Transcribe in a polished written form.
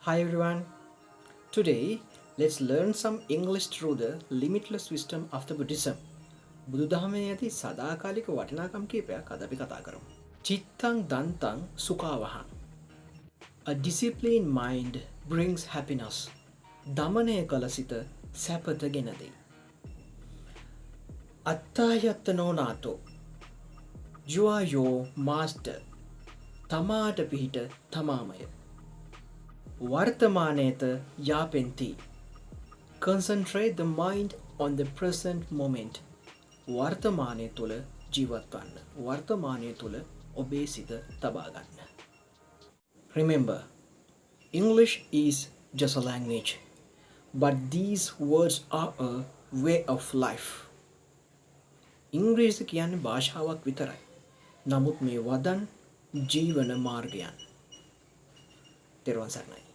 Hi everyone. Today, let's learn some English through the limitless wisdom of the Buddhism. බුදුදහමේ ඇති සදාකාලික වටිනාකම් කීපයක් අද අපි කතා කරමු. චිත්තං දන්තං සුඛාවහං. A disciplined mind brings happiness. දමනය කළ සිත සැපත ගෙන දෙයි. අත්තායත්තනෝ නාතෝ. You are your master. තමාට පිහිට තමාමය. වර්තමානයත යාපෙන්ති. Concentrate the mind on the present moment. වර්තමානය තුළ ජීවත්වන්න. වර්තමානය තුළ ඔබේ සිත තබාගන්න. Remember, English is just a language, but these words are a way of life. ඉංග්‍රීසි කියන්නේ භාෂාවක් විතරයි. නමුත් මේ වදන් ජීවන මාර්ගයන්. තෙරුවන් සරණයි.